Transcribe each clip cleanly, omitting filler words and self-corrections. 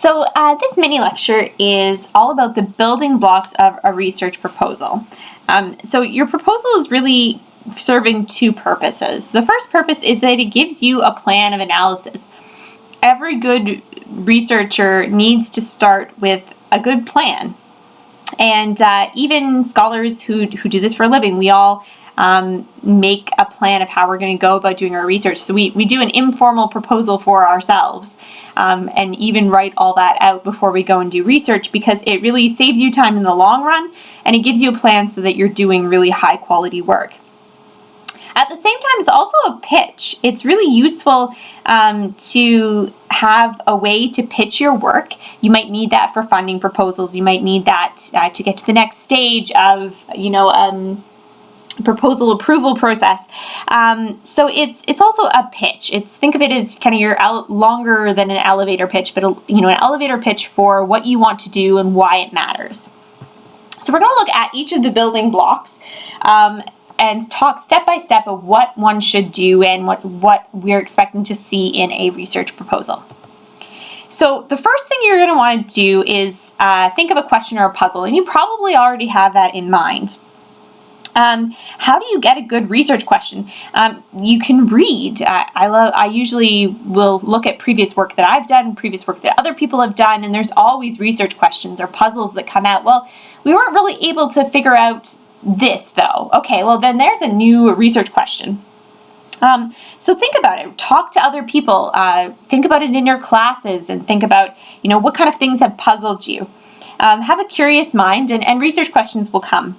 This mini lecture is all about the building blocks of a research proposal. Your proposal is really serving two purposes. The first purpose is that it gives you a plan of analysis. Every good researcher needs to start with a good plan. And even scholars who do this for a living, we all make a plan of how we're going to go about doing our research. So we do an informal proposal for ourselves and even write all that out before we go and do research, because it really saves you time in the long run and it gives you a plan so that you're doing really high quality work. At the same time, it's also a pitch. It's really useful to have a way to pitch your work. You might need that for funding proposals. You might need that to get to the next stage of, proposal approval process. So it's also a pitch. Think of it as kind of your longer than an elevator pitch, but an elevator pitch for what you want to do and why it matters. So we're going to look at each of the building blocks and talk step by step of what one should do and what we're expecting to see in a research proposal. So the first thing you're going to want to do is think of a question or a puzzle, and you probably already have that in mind. How do you get a good research question? You can read. I usually will look at previous work that I've done, previous work that other people have done, and there's always research questions or puzzles that come out. Well, we weren't really able to figure out this though. Okay, well then there's a new research question. So think about it. Talk to other people. Think about it in your classes and think about, what kind of things have puzzled you. Have a curious mind and research questions will come.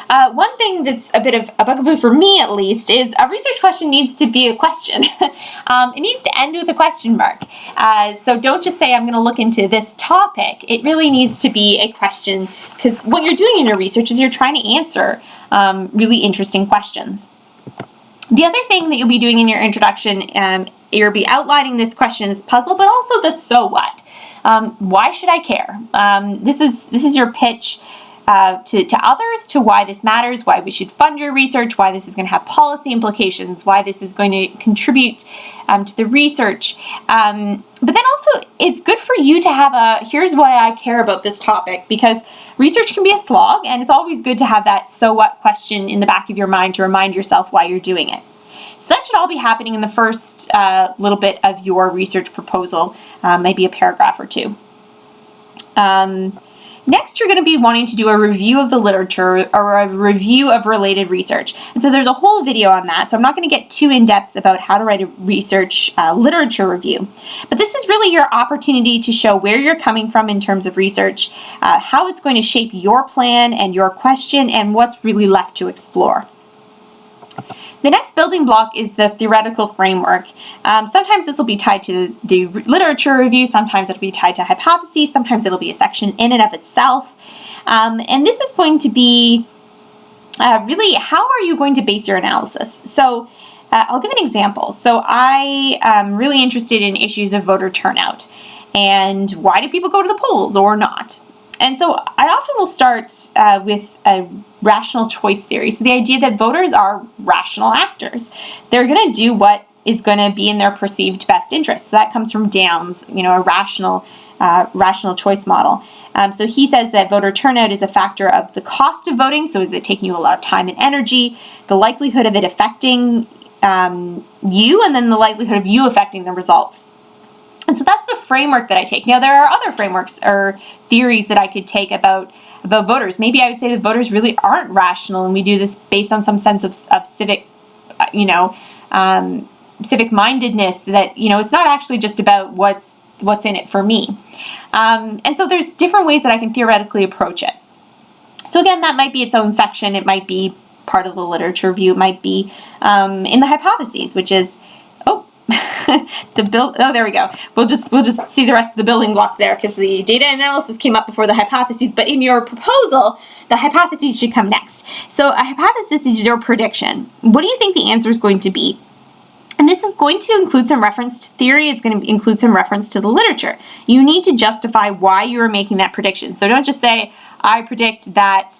One thing that's a bit of a bugaboo for me, at least, is a research question needs to be a question. It needs to end with a question mark. So don't just say, I'm going to look into this topic. It really needs to be a question, because what you're doing in your research is you're trying to answer really interesting questions. The other thing that you'll be doing in your introduction, you'll be outlining this questions puzzle, but also the so what. Why should I care? This is your pitch to others, to why this matters, why we should fund your research, why this is going to have policy implications, why this is going to contribute to the research. But then also, it's good for you to have here's why I care about this topic, because research can be a slog, and it's always good to have that so what question in the back of your mind to remind yourself why you're doing it. So that should all be happening in the first little bit of your research proposal, maybe a paragraph or two. Next, you're going to be wanting to do a review of the literature or a review of related research. And so there's a whole video on that, so I'm not going to get too in-depth about how to write a research literature review. But this is really your opportunity to show where you're coming from in terms of research, how it's going to shape your plan and your question, and what's really left to explore. The next building block is the theoretical framework. Sometimes this will be tied to the literature review, sometimes it'll be tied to hypotheses, sometimes it'll be a section in and of itself. And this is going to be really, how are you going to base your analysis? So I'll give an example. So I am really interested in issues of voter turnout and why do people go to the polls or not? And so I often will start with a rational choice theory. So the idea that voters are rational actors. They're going to do what is going to be in their perceived best interest. So that comes from Downs, a rational choice model. So he says that voter turnout is a factor of the cost of voting. So is it taking you a lot of time and energy, the likelihood of it affecting you, and then the likelihood of you affecting the results. And so that's the framework that I take. Now, there are other frameworks or theories that I could take about voters. Maybe I would say that voters really aren't rational, and we do this based on some sense of civic, civic mindedness. That it's not actually just about what's in it for me. And so there's different ways that I can theoretically approach it. So again, that might be its own section. It might be part of the literature review. It might be in the hypotheses, which is there we go. We'll just see the rest of the building blocks there, because the data analysis came up before the hypotheses, but in your proposal, the hypotheses should come next. So a hypothesis is your prediction. What do you think the answer is going to be? And this is going to include some reference to theory. It's going to include some reference to the literature. You need to justify why you are making that prediction. So don't just say, I predict that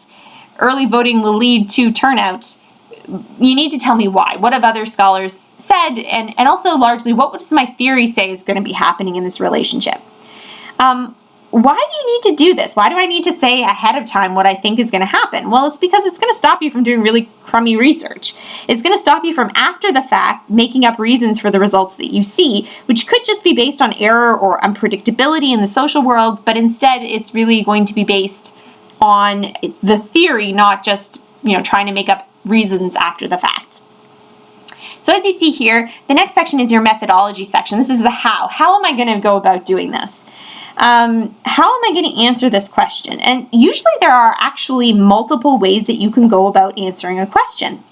early voting will lead to turnout. You need to tell me why. What have other scholars said? And also largely, what does my theory say is going to be happening in this relationship? Why do you need to do this? Why do I need to say ahead of time what I think is going to happen? Well, it's because it's going to stop you from doing really crummy research. It's going to stop you from, after the fact, making up reasons for the results that you see, which could just be based on error or unpredictability in the social world, but instead it's really going to be based on the theory, not just, trying to make up reasons after the fact. So as you see here, the next section is your methodology section. This is the how. How am I going to go about doing this? How am I going to answer this question? And usually there are actually multiple ways that you can go about answering a question.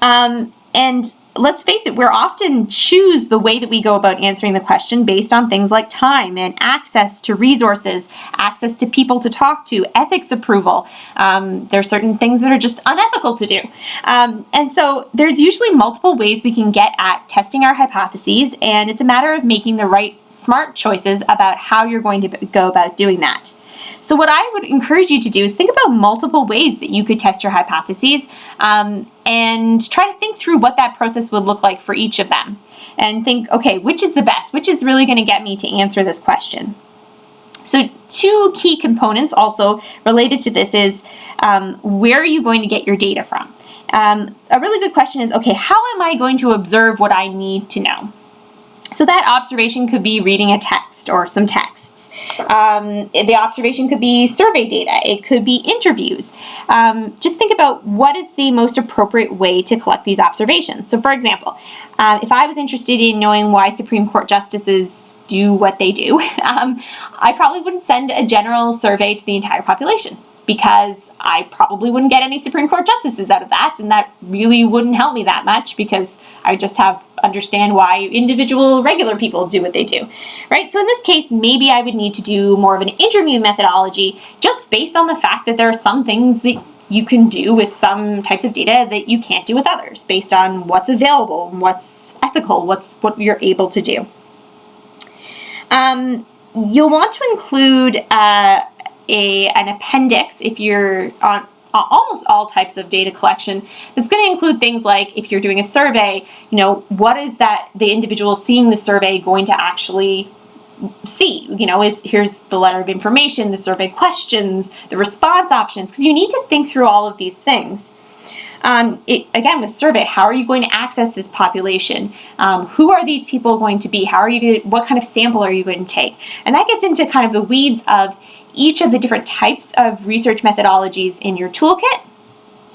And let's face it, we're often choose the way that we go about answering the question based on things like time and access to resources, access to people to talk to, ethics approval. There are certain things that are just unethical to do. And so there's usually multiple ways we can get at testing our hypotheses, and it's a matter of making the right smart choices about how you're going to go about doing that. So what I would encourage you to do is think about multiple ways that you could test your hypotheses, and try to think through what that process would look like for each of them. And think, okay, which is the best? Which is really going to get me to answer this question? So two key components also related to this is, where are you going to get your data from? A really good question is, okay, how am I going to observe what I need to know? So that observation could be reading a text or some texts. The observation could be survey data. It could be interviews. Just think about what is the most appropriate way to collect these observations. So for example, if I was interested in knowing why Supreme Court justices do what they do, I probably wouldn't send a general survey to the entire population, because I probably wouldn't get any Supreme Court justices out of that, and that really wouldn't help me that much, because I just understand why individual regular people do what they do, right? So in this case, maybe I would need to do more of an interview methodology, just based on the fact that there are some things that you can do with some types of data that you can't do with others, based on what's available, what's ethical, what you're able to do. You'll want to include an appendix if you're on almost all types of data collection. That's going to include things like, if you're doing a survey, what is that the individual seeing the survey going to actually see? Here's the letter of information, the survey questions, the response options, because you need to think through all of these things. Again, with survey, how are you going to access this population? Who are these people going to be? What kind of sample are you going to take? And that gets into kind of the weeds of each of the different types of research methodologies in your toolkit.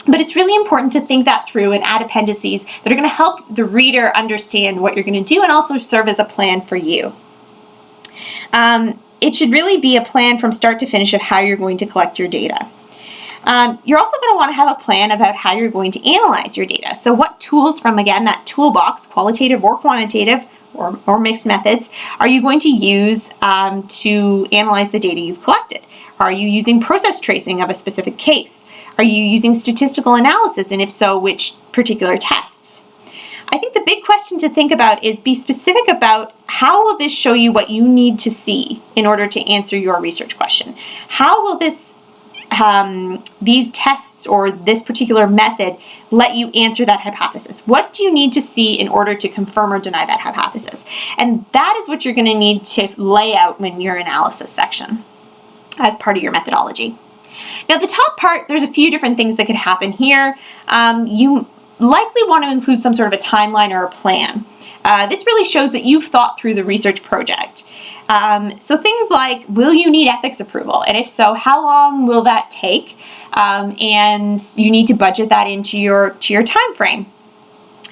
But it's really important to think that through and add appendices that are going to help the reader understand what you're going to do, and also serve as a plan for you. It should really be a plan from start to finish of how you're going to collect your data. You're also going to want to have a plan about how you're going to analyze your data. So what tools from, again, that toolbox, qualitative or quantitative, or mixed methods, are you going to use to analyze the data you've collected? Are you using process tracing of a specific case? Are you using statistical analysis, and if so, which particular tests? I think the big question to think about is, be specific about how will this show you what you need to see in order to answer your research question? How will these tests or this particular method let you answer that hypothesis? What do you need to see in order to confirm or deny that hypothesis? And that is what you're going to need to lay out in your analysis section as part of your methodology. Now, the top part, there's a few different things that could happen here. You likely want to include some sort of a timeline or a plan. This really shows that you've thought through the research project. So things like, will you need ethics approval? And if so, how long will that take? And you need to budget that into your time frame.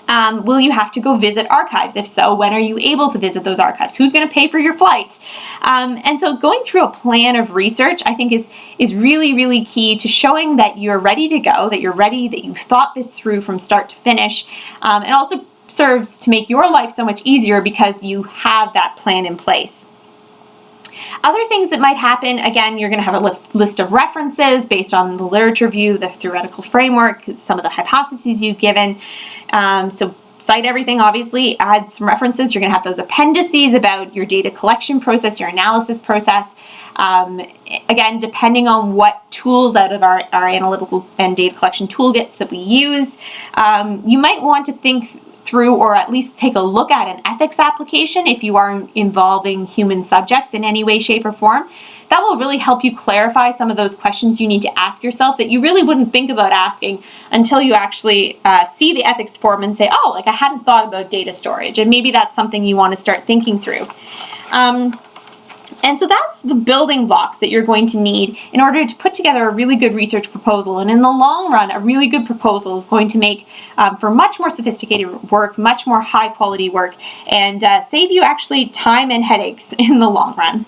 Will you have to go visit archives? If so, when are you able to visit those archives? Who's going to pay for your flight? And so going through a plan of research, I think is really, really key to showing that you're ready to go, that you've thought this through from start to finish, and also serves to make your life so much easier because you have that plan in place. Other things that might happen, again, you're going to have a list of references based on the literature review, the theoretical framework, some of the hypotheses you've given. So cite everything, obviously, add some references. You're going to have those appendices about your data collection process, your analysis process. Again, depending on what tools out of our analytical and data collection toolkits that we use, you might want to think through or at least take a look at an ethics application if you are involving human subjects in any way, shape, or form. That will really help you clarify some of those questions you need to ask yourself that you really wouldn't think about asking until you actually see the ethics form and say, oh, like I hadn't thought about data storage, and maybe that's something you want to start thinking through. And so that's the building blocks that you're going to need in order to put together a really good research proposal. And in the long run, a really good proposal is going to make for much more sophisticated work, much more high quality work, and save you actually time and headaches in the long run.